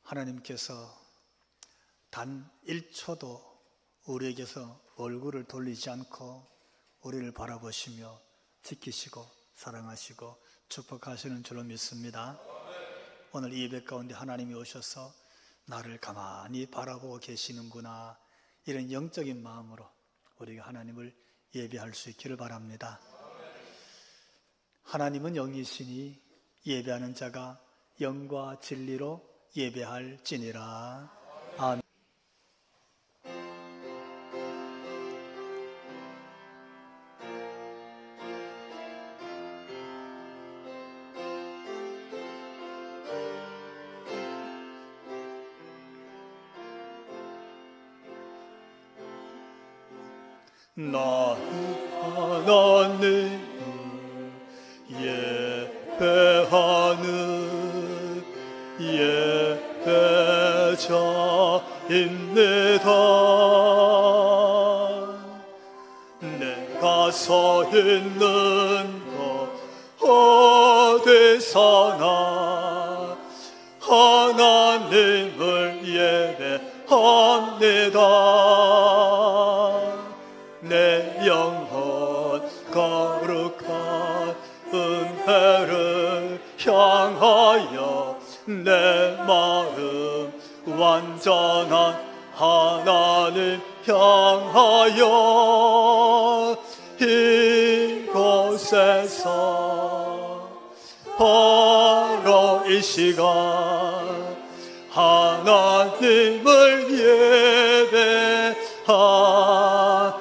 하나님께서 단 1초도 우리에게서 얼굴을 돌리지 않고 우리를 바라보시며 지키시고 사랑하시고 축복하시는 줄로 믿습니다. 오늘 이 예배 가운데 하나님이 오셔서 나를 가만히 바라보고 계시는구나, 이런 영적인 마음으로 우리가 하나님을 예배할 수 있기를 바랍니다. 하나님은 영이시니 예배하는 자가 영과 진리로 예배할지니라. 아멘. 나 하나님을 예배하는 예배자입니다. 내가 서 있는 곳 어디서나 하나님을 예배합니다. 내 영혼 거룩한 은혜를 향하여 내 마음 완전한 하나님 향하여 이곳에서 바로 이 시간 하나님을 예배하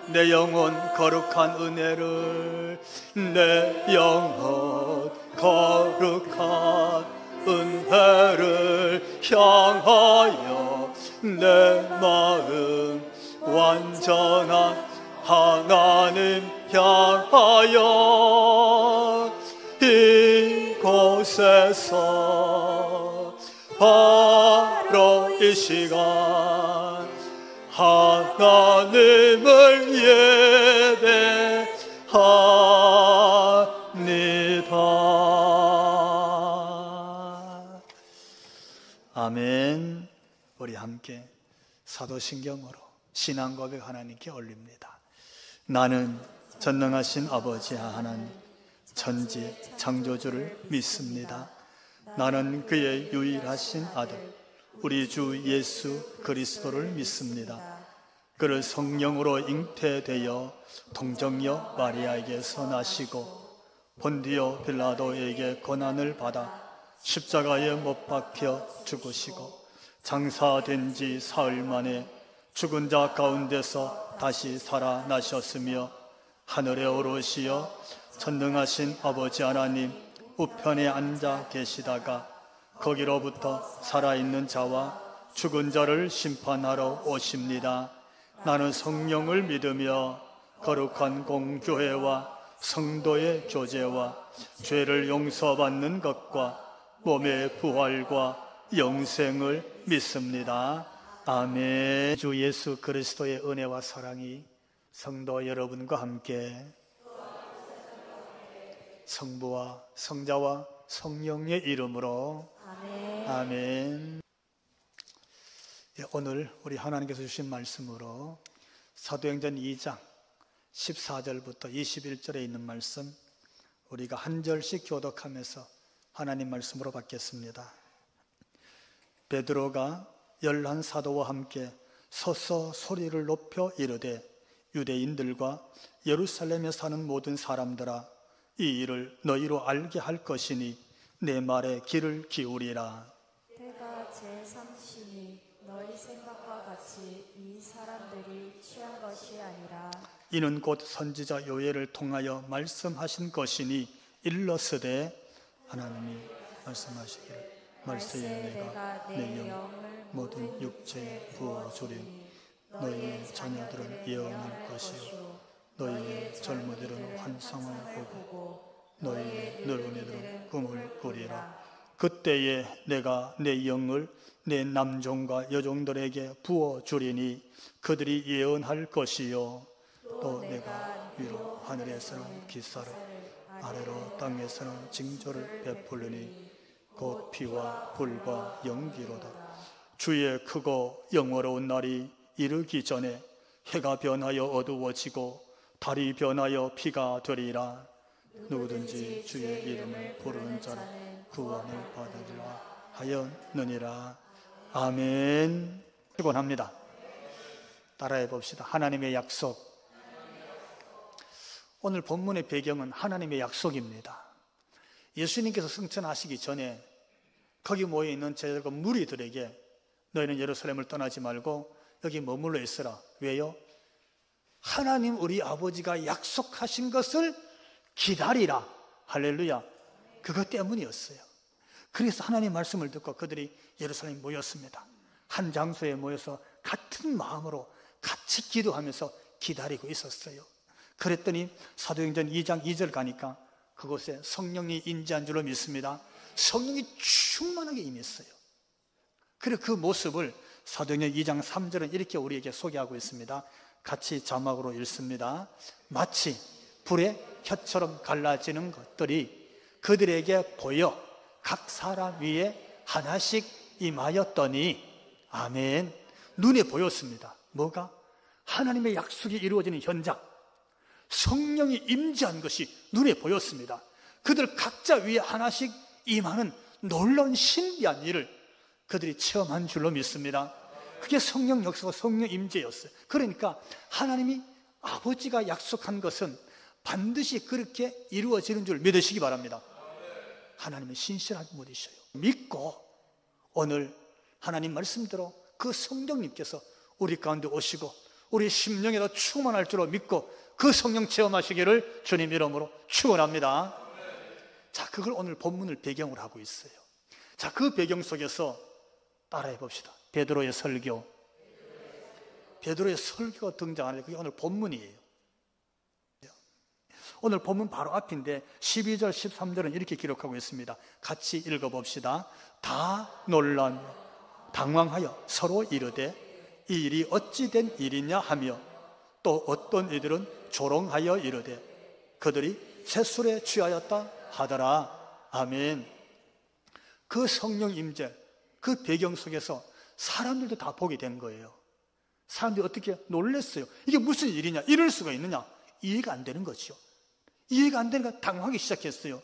내 영혼 거룩한 은혜를 내 영혼 거룩한 은혜를 향하여 내 마음 완전한 하나님 향하여 이곳에서 바로 이 시간 하나님을 예배합니다. 아멘. 우리 함께 사도신경으로 신앙 고백 하나님께 올립니다. 나는 전능하신 아버지 하나님 천지 창조주를 믿습니다. 나는 그의 유일하신 아들 우리 주 예수 그리스도를 믿습니다. 그를 성령으로 잉태되어 동정녀 마리아에게서 나시고 본디오 빌라도에게 고난을 받아 십자가에 못 박혀 죽으시고 장사된 지 사흘 만에 죽은 자 가운데서 다시 살아나셨으며 하늘에 오르시어 전능하신 아버지 하나님 우편에 앉아 계시다가 거기로부터 살아있는 자와 죽은 자를 심판하러 오십니다. 나는 성령을 믿으며 거룩한 공교회와 성도의 교제와 죄를 용서받는 것과 몸의 부활과 영생을 믿습니다. 아멘. 주 예수 그리스도의 은혜와 사랑이 성도 여러분과 함께 성부와 성자와 성령의 이름으로 아멘. 아멘. 오늘 우리 하나님께서 주신 말씀으로 사도행전 2장 14절부터 21절에 있는 말씀 우리가 한 절씩 교독하면서 하나님 말씀으로 받겠습니다. 베드로가 11사도와 함께 서서 소리를 높여 이르되 유대인들과 예루살렘에 사는 모든 사람들아 이 일을 너희로 알게 할 것이니 내 말에 귀를 기울이라. 때가 제3시니 너희 생각과 같이 이 사람들이 취한 것이 아니라 이는 곧 선지자 요엘을 통하여 말씀하신 것이니 일러스되 하나님이 말씀하시기를 말세에 내가 내 영을 모든 육체에 부어주리니 너희의 자녀들은 예언할 것이요 너희의 젊은이들은 환상을 보고 너희의 늙은이들은 꿈을 꾸리라. 그때에 내가 내 영을 내 남종과 여종들에게 부어주리니 그들이 예언할 것이요 또 내가 위로 하늘에서는 기사를 아래로 땅에서는 징조를 베풀리니 곧 피와 불과 연기로다. 주의 크고 영원로운 날이 이르기 전에 해가 변하여 어두워지고 달이 변하여 피가 되리라. 누구든지 주의 이름을 부르는 자는 구원을 받으리라 하였느니라. 아멘. 피곤합니다. 따라해 봅시다. 하나님의 약속. 오늘 본문의 배경은 하나님의 약속입니다. 예수님께서 승천하시기 전에 거기 모여있는 제자들과 무리들에게 너희는 예루살렘을 떠나지 말고 여기 머물러 있으라. 왜요? 하나님 우리 아버지가 약속하신 것을 기다리라. 할렐루야. 그것 때문이었어요. 그래서 하나님 말씀을 듣고 그들이 예루살렘에 모였습니다. 한 장소에 모여서 같은 마음으로 같이 기도하면서 기다리고 있었어요. 그랬더니 사도행전 2장 2절 가니까 그곳에 성령이 임재한 줄로 믿습니다. 성령이 충만하게 임했어요. 그리고 그 모습을 사도행전 2장 3절은 이렇게 우리에게 소개하고 있습니다. 같이 자막으로 읽습니다. 마치 불의 혀처럼 갈라지는 것들이 그들에게 보여 각 사람 위에 하나씩 임하였더니 아멘. 눈에 보였습니다. 뭐가? 하나님의 약속이 이루어지는 현장, 성령이 임재한 것이 눈에 보였습니다. 그들 각자 위에 하나씩 임하는 놀라운 신비한 일을 그들이 체험한 줄로 믿습니다. 그게 성령 역사와 성령 임재였어요. 그러니까 하나님이 아버지가 약속한 것은 반드시 그렇게 이루어지는 줄 믿으시기 바랍니다. 하나님은 신실한 분이셔요. 믿고 오늘 하나님 말씀대로 그 성령님께서 우리 가운데 오시고 우리 심령에도 충만할 줄로 믿고 그 성령 체험하시기를 주님 이름으로 축원합니다. 자, 그걸 오늘 본문을 배경으로 하고 있어요. 자, 그 배경 속에서 따라해 봅시다. 베드로의 설교. 베드로의 설교가 등장하는 그게 오늘 본문이에요. 오늘 본문 바로 앞인데 12절 13절은 이렇게 기록하고 있습니다. 같이 읽어봅시다. 다 놀라며 당황하여 서로 이르되 이 일이 어찌 된 일이냐 하며 또 어떤 이들은 조롱하여 이르되 그들이 셋술에 취하였다 하더라. 아멘. 그 성령 임재, 그 배경 속에서 사람들도 다 보게 된 거예요. 사람들이 어떻게 놀랐어요. 이게 무슨 일이냐, 이럴 수가 있느냐, 이해가 안 되는 거죠. 이해가 안 되니까 당황하기 시작했어요.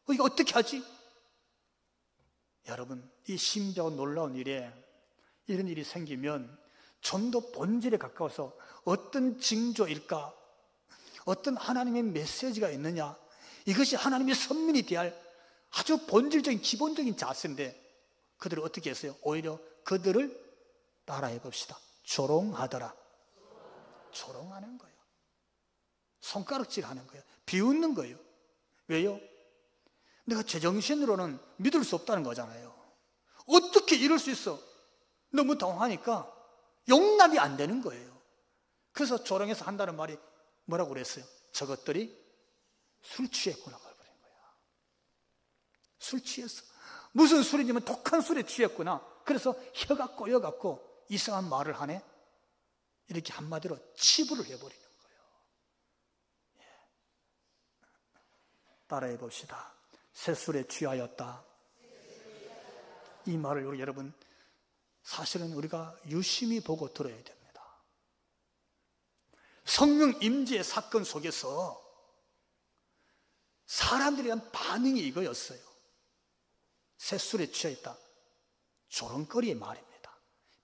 이거 어떻게 하지? 여러분, 이 신비하고 놀라운 일에 이런 일이 생기면 좀 더 본질에 가까워서 어떤 징조일까, 어떤 하나님의 메시지가 있느냐, 이것이 하나님의 선민이 대할 아주 본질적인 기본적인 자세인데 그들을 어떻게 했어요? 오히려 그들을 따라해 봅시다. 조롱하더라. 조롱하는 거예요. 손가락질하는 거예요. 비웃는 거예요. 왜요? 내가 제정신으로는 믿을 수 없다는 거잖아요. 어떻게 이럴 수 있어? 너무 당황하니까 용납이 안 되는 거예요. 그래서 조롱해서 한다는 말이 뭐라고 그랬어요? 저것들이 술 취했구나 그래버린 거야. 술 취했어. 무슨 술이냐면 독한 술에 취했구나. 그래서 혀가 꼬여갖고 이상한 말을 하네. 이렇게 한마디로 치부를 해버리는 거예요. 예. 따라해 봅시다. 셋술에 취하였다. 이 말을 우리 여러분 사실은 우리가 유심히 보고 들어야 됩니다. 성령 임재의 사건 속에서 사람들에 대한 반응이 이거였어요. 셋술에 취해있다. 조롱거리의 말입니다.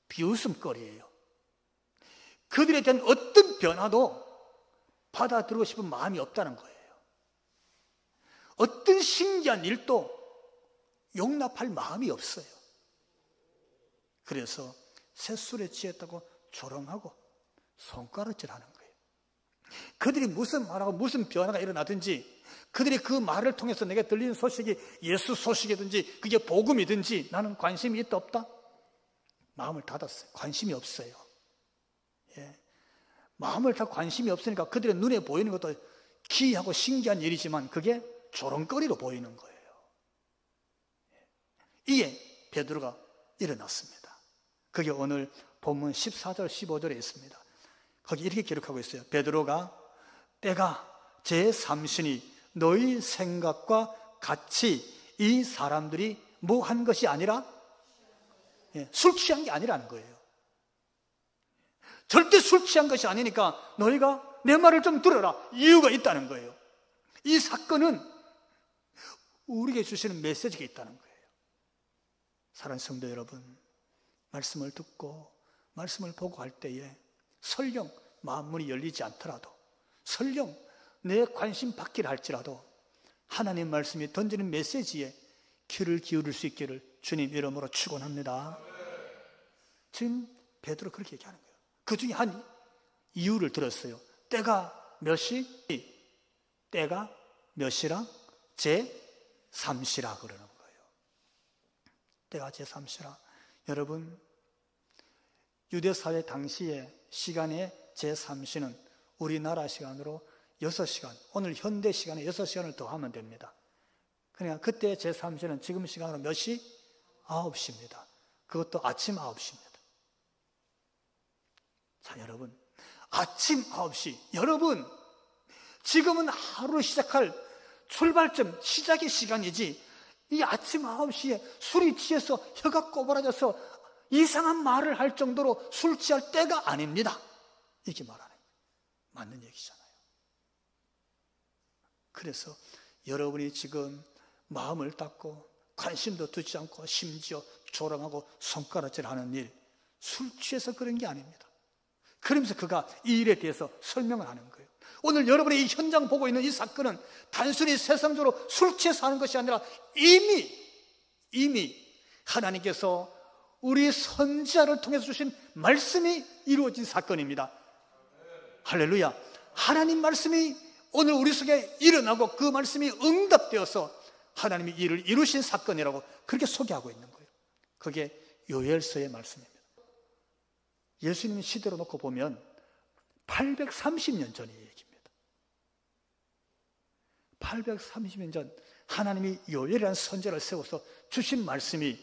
비웃음거리예요. 그들에 대한 어떤 변화도 받아들이고 싶은 마음이 없다는 거예요. 어떤 신기한 일도 용납할 마음이 없어요. 그래서 셋술에 취했다고 조롱하고 손가락질하는 거예요. 그들이 무슨 말하고 무슨 변화가 일어나든지 그들이 그 말을 통해서 내게 들리는 소식이 예수 소식이든지 그게 복음이든지 나는 관심이 있다 없다? 마음을 닫았어요. 관심이 없어요. 예. 마음을 다 관심이 없으니까 그들의 눈에 보이는 것도 기이하고 신기한 일이지만 그게 조롱거리로 보이는 거예요. 이에 베드로가 일어났습니다. 그게 오늘 본문 14절 15절에 있습니다. 거기 이렇게 기록하고 있어요. 베드로가 때가 제3신이 너희 생각과 같이 이 사람들이 뭐 한 것이 아니라 술 취한 게 아니라는 거예요. 절대 술 취한 것이 아니니까 너희가 내 말을 좀 들어라. 이유가 있다는 거예요. 이 사건은 우리에게 주시는 메시지가 있다는 거예요. 사랑하는 성도 여러분, 말씀을 듣고 말씀을 보고 할 때에 설령 마음 문이 열리지 않더라도, 설령 내 관심 받기를 할지라도 하나님 말씀이 던지는 메시지에 귀를 기울일 수 있기를 주님 이름으로 축원합니다. 지금 베드로 그렇게 얘기하는 거예요. 그 중에 한 이유를 들었어요. 때가 몇 시? 때가 몇 시라? 제3시라 그러는 거예요. 때가 제3시라. 여러분, 유대사회 당시의 시간의 제3시는 우리나라 시간으로 6시간, 오늘 현대 시간에 6시간을 더하면 됩니다. 그러니까 그때 제3시는 지금 시간으로 몇 시? 9시입니다. 그것도 아침 9시입니다. 자, 여러분, 아침 9시. 여러분, 지금은 하루 시작할 출발점, 시작의 시간이지, 이 아침 9시에 술이 취해서 혀가 꼬부라져서 이상한 말을 할 정도로 술 취할 때가 아닙니다. 이렇게 말하는 거예요. 맞는 얘기잖아요. 그래서 여러분이 지금 마음을 닫고 관심도 두지 않고 심지어 조롱하고 손가락질하는 일, 술 취해서 그런 게 아닙니다. 그러면서 그가 이 일에 대해서 설명을 하는 거예요. 오늘 여러분이 이 현장 보고 있는 이 사건은 단순히 세상적으로 술 취해서 하는 것이 아니라 이미 하나님께서 우리 선지자를 통해서 주신 말씀이 이루어진 사건입니다. 할렐루야. 하나님 말씀이 오늘 우리 속에 일어나고 그 말씀이 응답되어서 하나님이 이를 이루신 사건이라고 그렇게 소개하고 있는 거예요. 그게 요엘서의 말씀입니다. 예수님 시대로 놓고 보면 830년 전의 얘기입니다. 830년 전 하나님이 요엘이라는 선지자를 세워서 주신 말씀이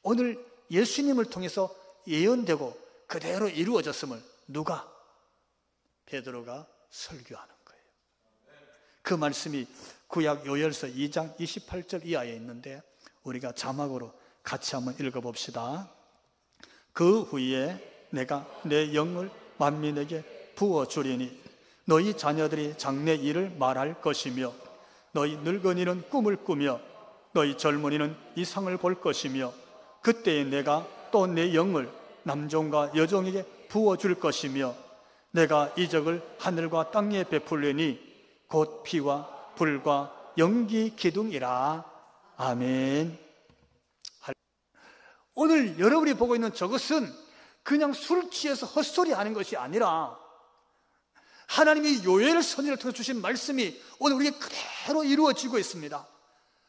오늘 예수님을 통해서 예언되고 그대로 이루어졌음을 누가? 베드로가 설교하는 거예요. 그 말씀이 구약 요엘서 2장 28절 이하에 있는데 우리가 자막으로 같이 한번 읽어봅시다. 그 후에 내가 내 영을 만민에게 부어주리니 너희 자녀들이 장래 일을 말할 것이며 너희 늙은이는 꿈을 꾸며 너희 젊은이는 이상을 볼 것이며 그때에 내가 또 내 영을 남종과 여종에게 부어줄 것이며 내가 이적을 하늘과 땅에 베풀리니 곧 피와 불과 연기 기둥이라. 아멘. 오늘 여러분이 보고 있는 저것은 그냥 술 취해서 헛소리하는 것이 아니라 하나님이 요엘 선지를 통해 주신 말씀이 오늘 우리에게 그대로 이루어지고 있습니다.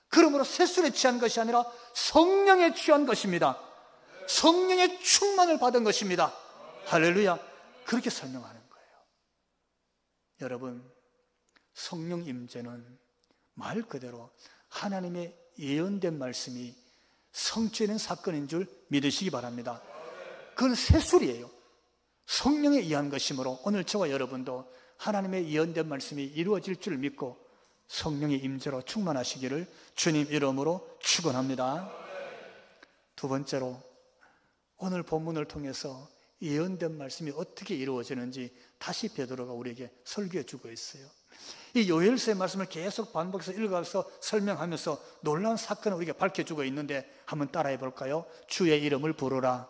그러므로 새술에 취한 것이 아니라 성령에 취한 것입니다. 성령의 충만을 받은 것입니다. 할렐루야. 그렇게 설명하는 거예요. 여러분, 성령 임재는 말 그대로 하나님의 예언된 말씀이 성취되는 사건인 줄 믿으시기 바랍니다. 그건 새술이에요. 성령에 의한 것이므로 오늘 저와 여러분도 하나님의 예언된 말씀이 이루어질 줄 믿고 성령의 임재로 충만하시기를 주님 이름으로 축원합니다. 두 번째로 오늘 본문을 통해서 예언된 말씀이 어떻게 이루어지는지 다시 베드로가 우리에게 설교해 주고 있어요. 이 요엘서의 말씀을 계속 반복해서 읽어가서 설명하면서 놀라운 사건을 우리에게 밝혀주고 있는데 한번 따라해 볼까요? 주의 이름을 부르라.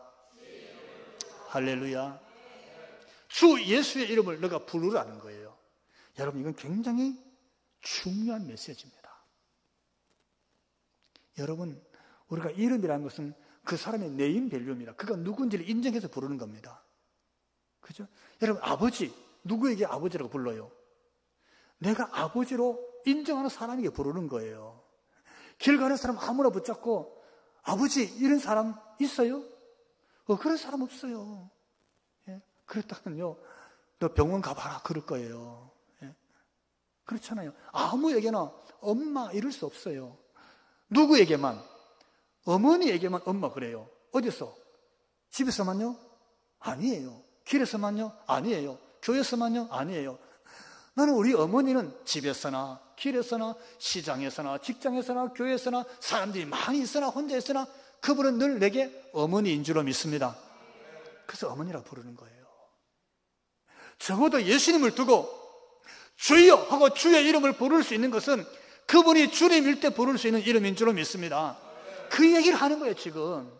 할렐루야. 주 예수의 이름을 너가 부르라는 거예요. 여러분, 이건 굉장히 중요한 메시지입니다. 여러분, 우리가 이름이라는 것은 그 사람의 네임 밸류입니다. 그가 누군지를 인정해서 부르는 겁니다. 그죠? 여러분, 아버지, 누구에게 아버지라고 불러요? 내가 아버지로 인정하는 사람에게 부르는 거예요. 길 가는 사람 아무나 붙잡고 아버지 이런 사람 있어요? 그런 사람 없어요. 예? 그렇다면요, 너 병원 가봐라 그럴 거예요. 예? 그렇잖아요. 아무에게나 엄마 이럴 수 없어요. 누구에게만? 어머니에게만 엄마 그래요. 어디서? 집에서만요? 아니에요. 길에서만요? 아니에요. 교회에서만요? 아니에요. 나는 우리 어머니는 집에서나 길에서나 시장에서나 직장에서나 교회에서나 사람들이 많이 있으나 혼자 있으나 그분은 늘 내게 어머니인 줄로 믿습니다. 그래서 어머니라고 부르는 거예요. 적어도 예수님을 두고 주여 하고 주의 이름을 부를 수 있는 것은 그분이 주님일 때 부를 수 있는 이름인 줄로 믿습니다. 그 얘기를 하는 거예요. 지금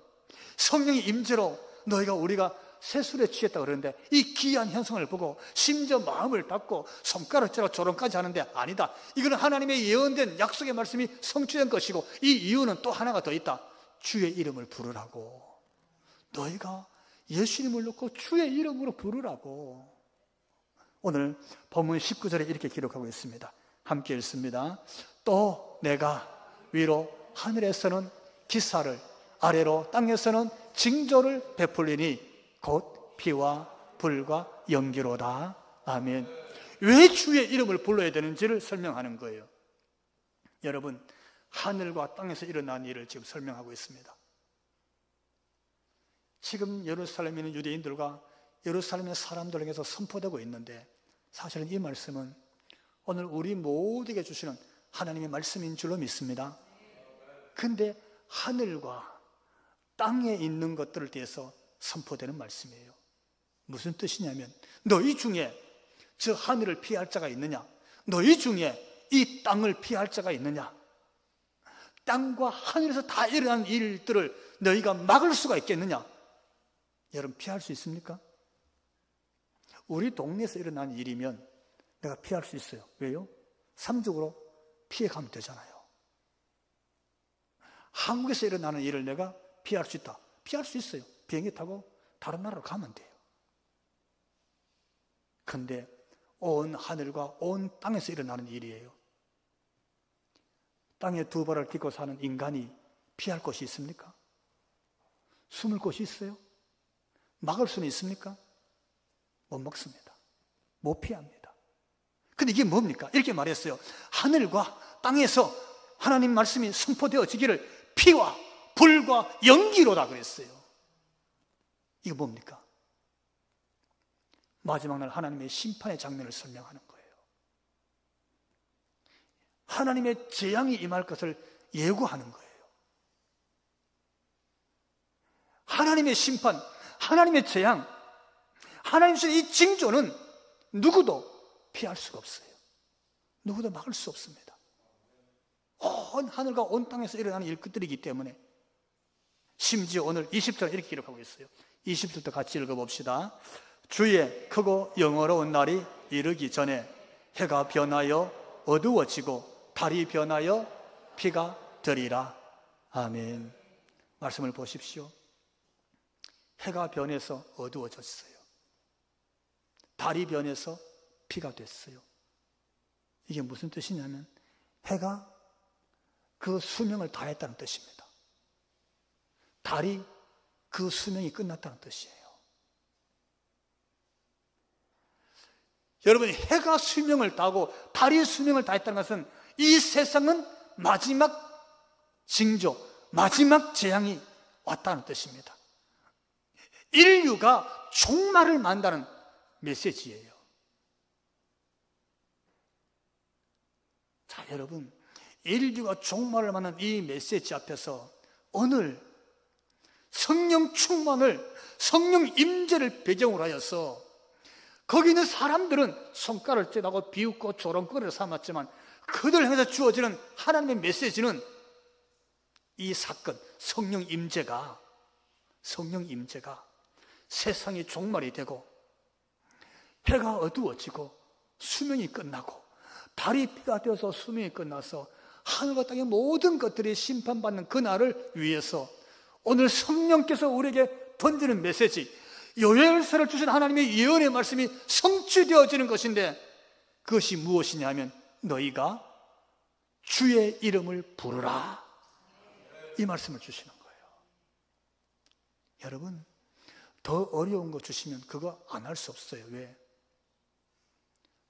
성령의 임재로 너희가 우리가 세술에 취했다고 그러는데 이 기이한 현상을 보고 심지어 마음을 닫고 손가락질하고 조롱까지 하는데 아니다. 이거는 하나님의 예언된 약속의 말씀이 성취된 것이고 이 이유는 또 하나가 더 있다. 주의 이름을 부르라고. 너희가 예수님을 놓고 주의 이름으로 부르라고. 오늘 본문 19절에 이렇게 기록하고 있습니다. 함께 읽습니다. 또 내가 위로 하늘에서는 기사를 아래로 땅에서는 징조를 베풀리니 곧 피와 불과 연기로다. 아멘. 왜 주의 이름을 불러야 되는지를 설명하는 거예요. 여러분, 하늘과 땅에서 일어난 일을 지금 설명하고 있습니다. 지금 예루살렘에 있는 유대인들과 예루살렘의 사람들에게서 선포되고 있는데 사실은 이 말씀은 오늘 우리 모두에게 주시는 하나님의 말씀인 줄로 믿습니다. 근데 하늘과 땅에 있는 것들을 대해서 선포되는 말씀이에요. 무슨 뜻이냐면 너희 중에 저 하늘을 피할 자가 있느냐? 너희 중에 이 땅을 피할 자가 있느냐? 땅과 하늘에서 다 일어나는 일들을 너희가 막을 수가 있겠느냐? 여러분, 피할 수 있습니까? 우리 동네에서 일어나는 일이면 내가 피할 수 있어요. 왜요? 삼적으로 피해가면 되잖아요. 한국에서 일어나는 일을 내가 피할 수 있다. 피할 수 있어요. 비행기 타고 다른 나라로 가면 돼요. 그런데 온 하늘과 온 땅에서 일어나는 일이에요. 땅에 두 발을 딛고 사는 인간이 피할 곳이 있습니까? 숨을 곳이 있어요? 막을 수는 있습니까? 못 막습니다. 못 피합니다. 근데 이게 뭡니까? 이렇게 말했어요. 하늘과 땅에서 하나님 말씀이 선포되어지기를 피와 불과 연기로다 그랬어요. 이거 뭡니까? 마지막 날 하나님의 심판의 장면을 설명하는 거예요. 하나님의 재앙이 임할 것을 예고하는 거예요. 하나님의 심판, 하나님의 재앙, 하나님의 이 징조는 누구도 피할 수가 없어요. 누구도 막을 수 없습니다. 온 하늘과 온 땅에서 일어나는 일꾼들이기 때문에 심지어 오늘 20절 이렇게 기록하고 있어요. 20절부터 같이 읽어봅시다. 주의 크고 영화로운 날이 이르기 전에 해가 변하여 어두워지고 달이 변하여 피가 되리라. 아멘. 말씀을 보십시오. 해가 변해서 어두워졌어요. 달이 변해서 피가 됐어요. 이게 무슨 뜻이냐면 해가 그 수명을 다했다는 뜻입니다. 달이 그 수명이 끝났다는 뜻이에요. 여러분, 해가 수명을 다하고 달이 수명을 다했다는 것은 이 세상은 마지막 징조, 마지막 재앙이 왔다는 뜻입니다. 인류가 종말을 만다는 메시지예요. 자, 여러분, 인류가 종말을 만난 이 메시지 앞에서 오늘 성령 충만을, 성령 임재를 배경으로 하여서 거기 있는 사람들은 손가락을 찌르고 비웃고 조롱거리를 삼았지만 그들 향해서 주어지는 하나님의 메시지는 이 사건, 성령 임재가 세상이 종말이 되고 해가 어두워지고 수명이 끝나고 달이 피가 되어서 수명이 끝나서 하늘과 땅의 모든 것들이 심판받는 그날을 위해서 오늘 성령께서 우리에게 던지는 메시지, 요엘서를 주신 하나님의 예언의 말씀이 성취되어지는 것인데 그것이 무엇이냐면 너희가 주의 이름을 부르라, 이 말씀을 주시는 거예요. 여러분, 더 어려운 거 주시면 그거 안 할 수 없어요. 왜?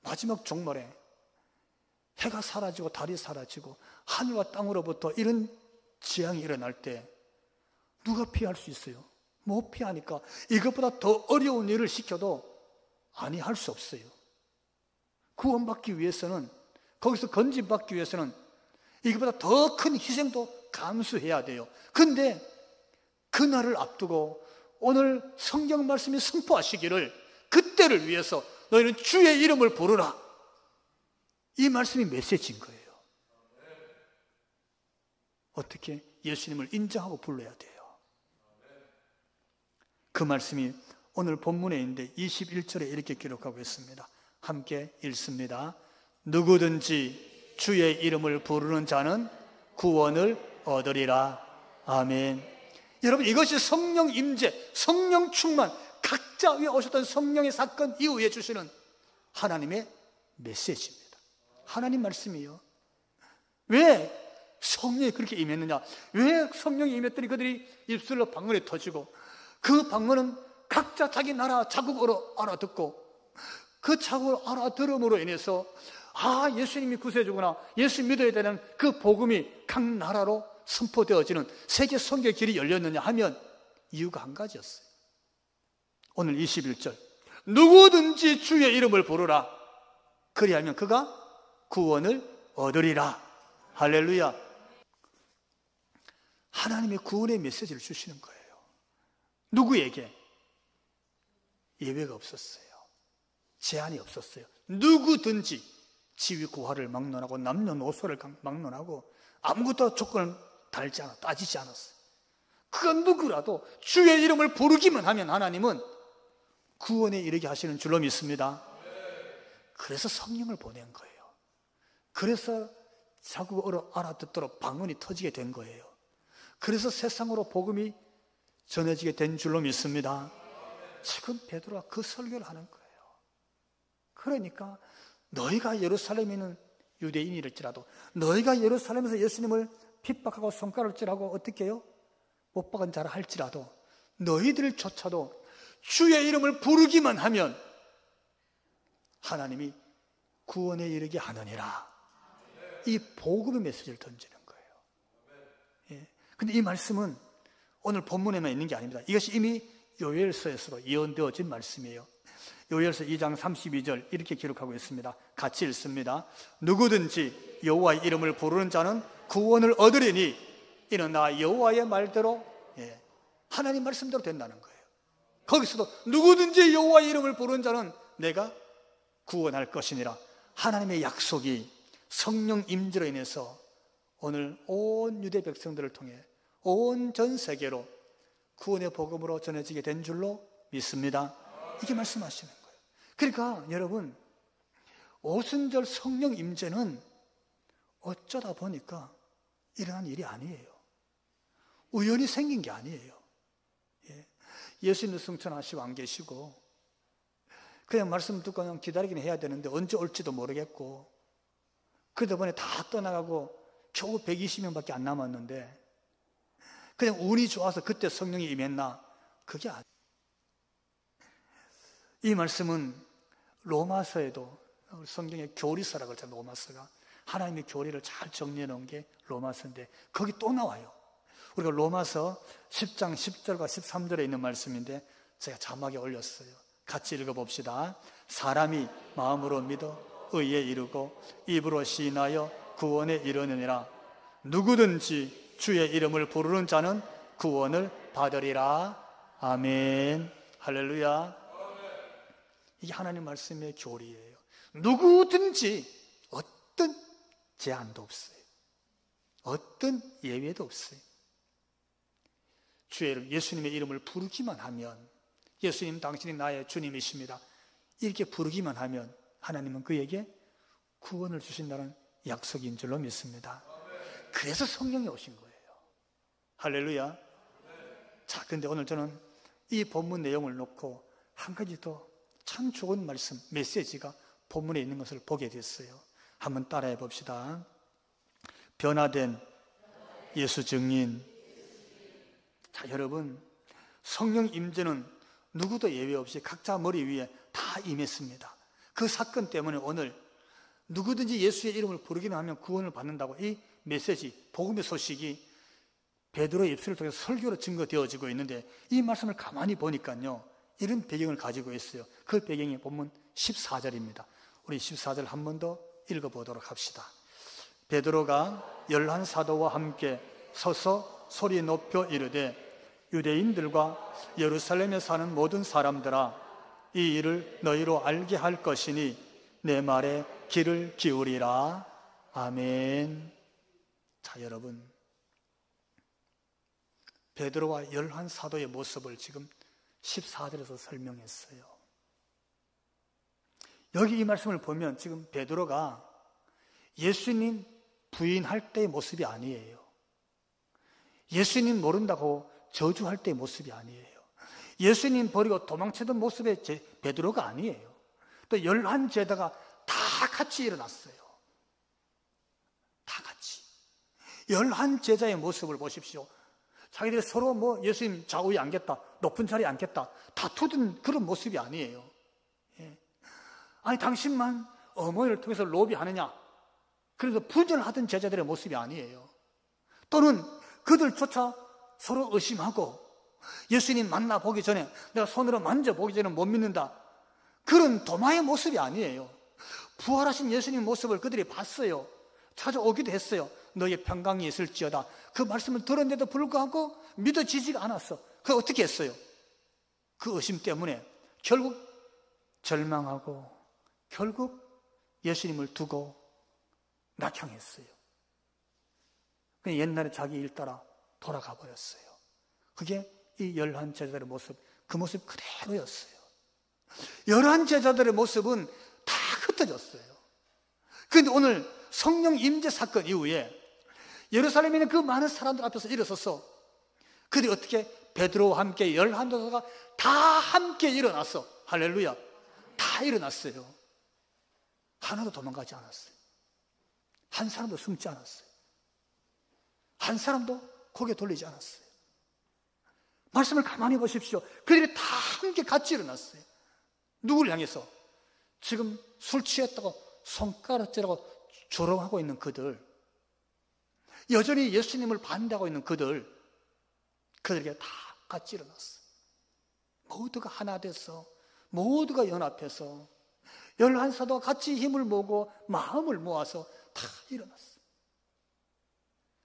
마지막 종말에 해가 사라지고 달이 사라지고 하늘과 땅으로부터 이런 재앙이 일어날 때 누가 피할 수 있어요? 못 피하니까 이것보다 더 어려운 일을 시켜도 아니 할 수 없어요. 구원받기 위해서는 거기서 건진받기 위해서는 이것보다 더 큰 희생도 감수해야 돼요. 그런데 그날을 앞두고 오늘 성경 말씀이 선포하시기를 그때를 위해서 너희는 주의 이름을 부르라. 이 말씀이 메시지인 거예요. 어떻게? 예수님을 인정하고 불러야 돼요. 그 말씀이 오늘 본문에 있는데 21절에 이렇게 기록하고 있습니다. 함께 읽습니다. 누구든지 주의 이름을 부르는 자는 구원을 얻으리라. 아멘. 여러분, 이것이 성령 임재, 성령 충만, 각자 위에 오셨던 성령의 사건 이후에 주시는 하나님의 메시지입니다. 하나님 말씀이요. 왜 성령이 그렇게 임했느냐? 왜 성령이 임했더니 그들이 입술로 방언이 터지고 그 방언은 각자 자기 나라 자국어로 알아듣고 그 자국어로 알아들음으로 인해서 예수님이 구세주구나, 예수 믿어야 되는 그 복음이 각 나라로 선포되어지는 세계 선교의 길이 열렸느냐 하면 이유가 한 가지였어요. 오늘 21절 누구든지 주의 이름을 부르라. 그리하면 그가 구원을 얻으리라. 할렐루야. 하나님의 구원의 메시지를 주시는 거예요. 누구에게? 예외가 없었어요. 제한이 없었어요. 누구든지 지위 구하를 막론하고 남녀노소를 막론하고 아무것도 조건을 달지 않아, 따지지 않았어요. 그건 누구라도 주의 이름을 부르기만 하면 하나님은 구원에 이르게 하시는 줄로 믿습니다. 그래서 성령을 보낸 거예요. 그래서 자국어로 알아듣도록 방언이 터지게 된 거예요. 그래서 세상으로 복음이 전해지게 된 줄로 믿습니다. 지금 베드로가 그 설교를 하는 거예요. 그러니까 너희가 예루살렘에 있는 유대인이랄지라도, 너희가 예루살렘에서 예수님을 핍박하고 손가락을 찔하고 어떻게 해요? 못 박은 자라 할지라도 너희들조차도 주의 이름을 부르기만 하면 하나님이 구원에 이르게 하느니라. 이 복음의 메시지를 던지는 거예요. 근데 이 말씀은 오늘 본문에만 있는 게 아닙니다. 이것이 이미 요엘서에서도 예언되어진 말씀이에요. 요엘서 2장 32절 이렇게 기록하고 있습니다. 같이 읽습니다. 누구든지 여호와의 이름을 부르는 자는 구원을 얻으리니 이는 나 여호와의 말대로, 하나님 말씀대로 된다는 거예요. 거기서도 누구든지 여호와의 이름을 부르는 자는 내가 구원할 것이니라. 하나님의 약속이 성령 임재로 인해서 오늘 온 유대 백성들을 통해 온 전 세계로 구원의 복음으로 전해지게 된 줄로 믿습니다. 이게 말씀하시는 거예요. 그러니까 여러분, 오순절 성령 임재는 어쩌다 보니까 일어난 일이 아니에요. 우연히 생긴 게 아니에요. 예수님 승천하시고 안 계시고 그냥 말씀 듣고 그냥 기다리긴 해야 되는데 언제 올지도 모르겠고, 그러다 보니 다 떠나가고 겨우 120명밖에 안 남았는데 그냥 운이 좋아서 그때 성령이 임했나? 그게 아니에요. 이 말씀은 로마서에도, 성경의 교리서라고 그러죠. 로마서가 하나님의 교리를 잘 정리해 놓은 게 로마서인데 거기 또 나와요. 우리가 로마서 10장 10절과 13절에 있는 말씀인데 제가 자막에 올렸어요. 같이 읽어봅시다. 사람이 마음으로 믿어 의에 이르고 입으로 시인하여 구원에 이르느니라. 누구든지 주의 이름을 부르는 자는 구원을 받으리라. 아멘. 할렐루야. 이게 하나님 말씀의 교리예요. 누구든지 어떤 제한도 없어요. 어떤 예외도 없어요. 주의 이름, 예수님의 이름을 부르기만 하면, 예수님 당신이 나의 주님이십니다, 이렇게 부르기만 하면 하나님은 그에게 구원을 주신다는 약속인 줄로 믿습니다. 그래서 성령이 오신 거예요. 할렐루야. 자, 근데 오늘 저는 이 본문 내용을 놓고 한 가지 더 참 좋은 말씀, 메시지가 본문에 있는 것을 보게 됐어요. 한번 따라해 봅시다. 변화된 예수 증인. 자, 여러분, 성령 임재는 누구도 예외 없이 각자 머리 위에 다 임했습니다. 그 사건 때문에 오늘 누구든지 예수의 이름을 부르기만 하면 구원을 받는다고 이 메시지, 복음의 소식이 베드로의 입술을 통해서 설교로 증거되어지고 있는데, 이 말씀을 가만히 보니까요, 이런 배경을 가지고 있어요. 그 배경이 본문 14절입니다. 우리 14절 한 번 더 읽어보도록 합시다. 베드로가 11사도와 함께 서서 소리 높여 이르되 유대인들과 예루살렘에 사는 모든 사람들아 이 일을 너희로 알게 할 것이니 내 말에 귀를 기울이라. 아멘. 자, 여러분, 베드로와 11사도의 모습을 지금 14절에서 설명했어요. 여기 이 말씀을 보면 지금 베드로가 예수님 부인할 때의 모습이 아니에요. 예수님 모른다고 저주할 때의 모습이 아니에요. 예수님 버리고 도망치던 모습의 베드로가 아니에요. 또 11제자가 다 같이 일어났어요. 다 같이 11제자의 모습을 보십시오. 자기들이 서로 뭐 예수님 좌우에 앉겠다, 높은 자리에 앉겠다 다투던 그런 모습이 아니에요. 아니 당신만 어머니를 통해서 로비하느냐, 그래서 분열하던 제자들의 모습이 아니에요. 또는 그들조차 서로 의심하고 예수님 만나보기 전에, 내가 손으로 만져보기 전에 못 믿는다, 그런 도마의 모습이 아니에요. 부활하신 예수님 모습을 그들이 봤어요. 찾아오기도 했어요. 너의 평강이 있을지어다. 그 말씀을 들었는데도 불구하고 믿어지지가 않았어. 그 어떻게 했어요? 그 의심 때문에 결국 절망하고 결국 예수님을 두고 낙향했어요. 그냥 옛날에 자기 일 따라 돌아가 버렸어요. 그게 이 11제자들의 모습, 그 모습 그대로였어요. 11제자들의 모습은 다 흩어졌어요. 그런데 오늘 성령 임재 사건 이후에 예루살렘에 있는 그 많은 사람들 앞에서 일어서서 그들이 어떻게 베드로와 함께 11제자가 다 함께 일어났어. 할렐루야. 다 일어났어요. 하나도 도망가지 않았어요. 한 사람도 숨지 않았어요. 한 사람도 고개 돌리지 않았어요. 말씀을 가만히 보십시오. 그들이 다 함께 같이 일어났어요. 누구를 향해서? 지금 술 취했다고 손가락질하고 조롱하고 있는 그들, 여전히 예수님을 반대하고 있는 그들에게 다 같이 일어났어요. 모두가 하나 돼서, 모두가 연합해서 11사도와 같이 힘을 모으고 마음을 모아서 다 일어났어요.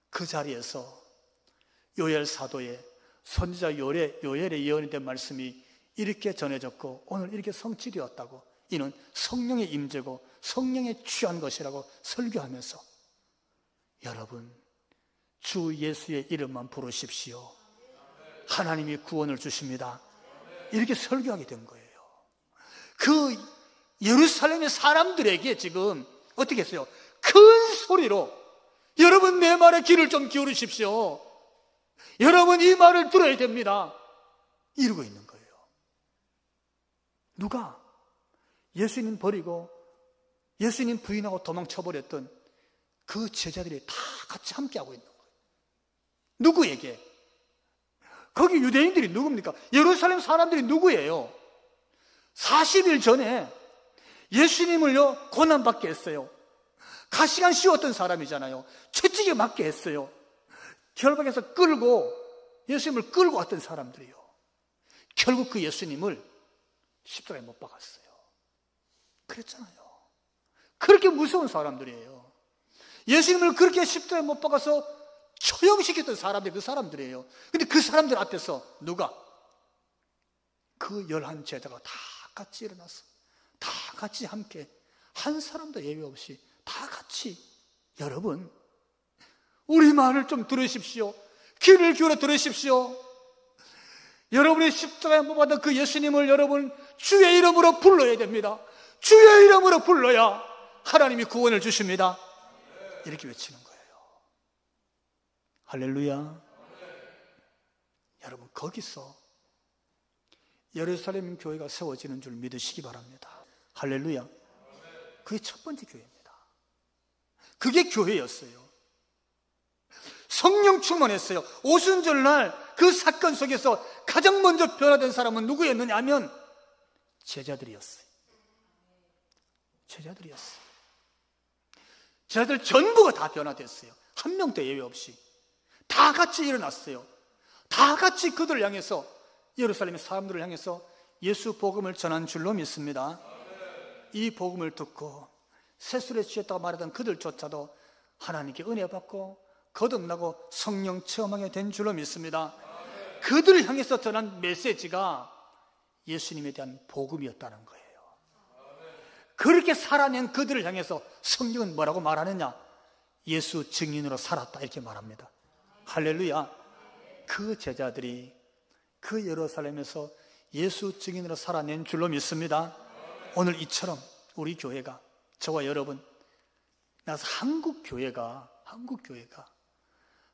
그 자리에서 요엘 사도의 선지자 요엘의 예언이 된 말씀이 이렇게 전해졌고 오늘 이렇게 성취되었다고, 이는 성령의 임재고 성령에 취한 것이라고 설교하면서, 여러분 주 예수의 이름만 부르십시오. 하나님이 구원을 주십니다. 이렇게 설교하게 된 거예요. 그 예루살렘의 사람들에게 지금 어떻게 했어요? 큰 소리로 여러분 내 말에 귀를 좀 기울이십시오. 여러분 이 말을 들어야 됩니다. 이러고 있는 거예요. 누가? 예수님 버리고 예수님 부인하고 도망쳐버렸던 그 제자들이 다 같이 함께하고 있는 거예요. 누구에게? 거기 유대인들이 누굽니까? 예루살렘 사람들이 누구예요? 40일 전에 예수님을요 고난받게 했어요. 가시관 씌웠던 사람이잖아요. 채찍에 맞게 했어요. 결박해서 끌고 예수님을 끌고 왔던 사람들이요. 결국 그 예수님을 십자가에 못 박았어요. 그랬잖아요. 그렇게 무서운 사람들이에요. 예수님을 그렇게 십자가에 못 박아서 처형시켰던 사람들이 그 사람들이에요. 근데 그 사람들 앞에서 누가? 그 11제자가 다 같이 일어났어. 다 같이 함께, 한 사람도 예외 없이 다 같이. 여러분 우리 말을 좀 들으십시오. 귀를 기울여 들으십시오. 여러분의 십자가에 못 박은 그 예수님을 여러분 주의 이름으로 불러야 됩니다. 주의 이름으로 불러야 하나님이 구원을 주십니다. 이렇게 외치는 거예요. 할렐루야. 여러분 거기서 예루살렘 교회가 세워지는 줄 믿으시기 바랍니다. 할렐루야. 그게 첫 번째 교회입니다. 그게 교회였어요. 성령 충만했어요. 오순절날 그 사건 속에서 가장 먼저 변화된 사람은 누구였느냐 하면 제자들이었어요. 제자들 전부가 다 변화됐어요. 한 명도 예외 없이 다 같이 일어났어요. 다 같이 그들을 향해서, 예루살렘의 사람들을 향해서 예수 복음을 전한 줄로 믿습니다. 이 복음을 듣고 세술에 취했다고 말하던 그들조차도 하나님께 은혜 받고 거듭나고 성령 체험하게 된 줄로 믿습니다. 그들을 향해서 전한 메시지가 예수님에 대한 복음이었다는 거예요. 그렇게 살아낸 그들을 향해서 성경은 뭐라고 말하느냐? 예수 증인으로 살았다 이렇게 말합니다. 할렐루야. 그 제자들이 그 예루살렘에서 예수 증인으로 살아낸 줄로 믿습니다. 오늘 이처럼 우리 교회가, 저와 여러분, 나서 한국 교회가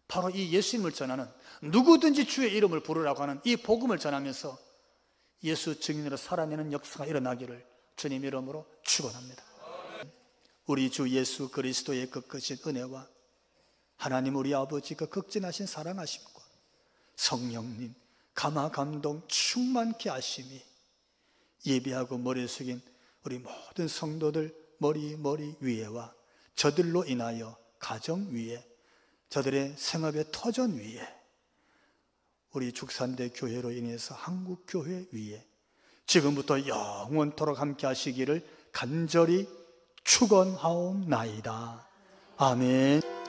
바로 이 예수님을 전하는, 누구든지 주의 이름을 부르라고 하는 이 복음을 전하면서 예수 증인으로 살아내는 역사가 일어나기를 주님 이름으로 축원합니다. 우리 주 예수 그리스도의 그 크신 은혜와 하나님 우리 아버지 그 극진하신 사랑하심과 성령님 감화 감동 충만케 하심이 예배하고 머리 숙인 우리 모든 성도들 머리 위에와 저들로 인하여 가정 위에, 저들의 생업의 터전 위에, 우리 죽산대 교회로 인해서 한국교회 위에 지금부터 영원토록 함께 하시기를 간절히 축원하옵나이다. 아멘.